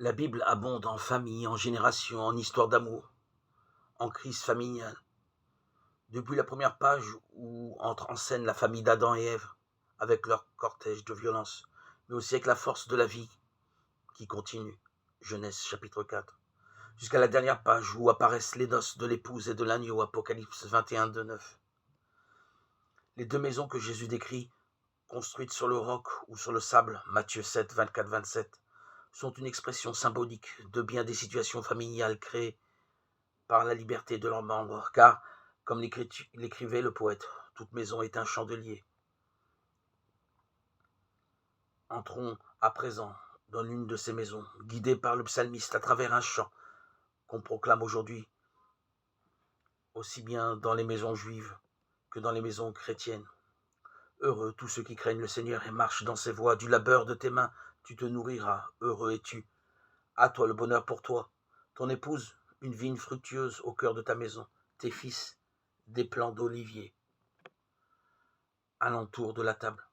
La Bible abonde en famille, en génération, en histoire d'amour, en crise familiale. Depuis la première page où entre en scène la famille d'Adam et Ève, avec leur cortège de violence, mais aussi avec la force de la vie qui continue. Genèse chapitre 4. Jusqu'à la dernière page où apparaissent les noces de l'épouse et de l'agneau, Apocalypse 21, 9. Les deux maisons que Jésus décrit, construites sur le roc ou sur le sable, Matthieu 7, 24, 27, sont une expression symbolique de bien des situations familiales créées par la liberté de leurs membres, car, comme l'écrivait le poète, toute maison est un chandelier. Entrons à présent dans l'une de ces maisons, guidés par le psalmiste à travers un chant qu'on proclame aujourd'hui, aussi bien dans les maisons juives que dans les maisons chrétiennes. Heureux tous ceux qui craignent le Seigneur et marchent dans ses voies. Du labeur de tes mains, tu te nourriras. Heureux es-tu. À toi le bonheur pour toi. Ton épouse, une vigne fructueuse au cœur de ta maison. Tes fils, des plants d'olivier alentour de la table.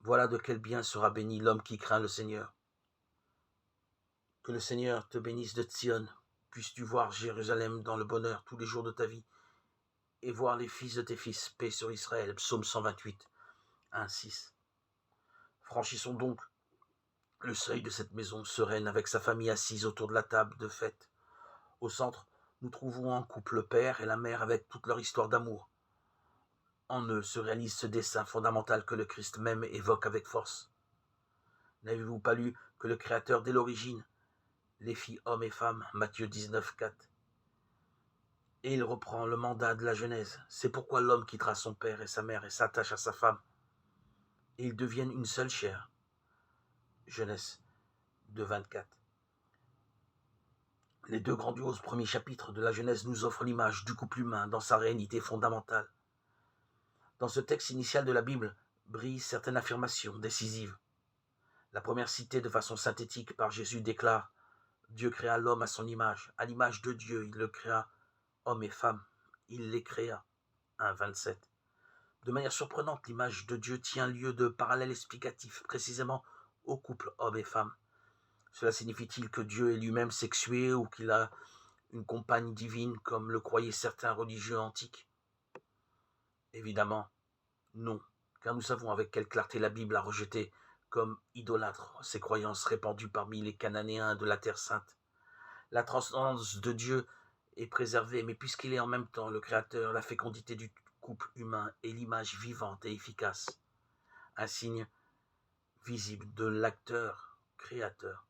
Voilà de quel bien sera béni l'homme qui craint le Seigneur. Que le Seigneur te bénisse de Sion. Puisses-tu voir Jérusalem dans le bonheur tous les jours de ta vie et voir les fils de tes fils. Paix sur Israël. Psaume 128, 1, 6. Franchissons donc le seuil de cette maison sereine avec sa famille assise autour de la table de fête. Au centre, nous trouvons en couple le père et la mère avec toute leur histoire d'amour. En eux se réalise ce dessein fondamental que le Christ même évoque avec force. N'avez-vous pas lu que le Créateur dès l'origine les fit hommes et femmes, Matthieu 19, 4. Et il reprend le mandat de la Genèse. C'est pourquoi l'homme quittera son père et sa mère et s'attache à sa femme. Et ils deviennent une seule chair. Genèse 2, 24. Les deux grandioses premiers chapitres de la Genèse nous offrent l'image du couple humain dans sa réalité fondamentale. Dans ce texte initial de la Bible brillent certaines affirmations décisives. La première citée de façon synthétique par Jésus déclare « Dieu créa l'homme à son image. À l'image de Dieu, il le créa, homme et femme. Il les créa. » 1, 27. De manière surprenante, l'image de Dieu tient lieu de parallèle explicatif, précisément au couple homme et femme. Cela signifie-t-il que Dieu est lui-même sexué ou qu'il a une compagne divine comme le croyaient certains religieux antiques? Évidemment, non, car nous savons avec quelle clarté la Bible a rejeté comme idolâtre ces croyances répandues parmi les Cananéens de la Terre Sainte. La transcendance de Dieu est préservée, mais puisqu'il est en même temps le Créateur, la fécondité du couple humain est l'image vivante et efficace, un signe visible de l'acteur créateur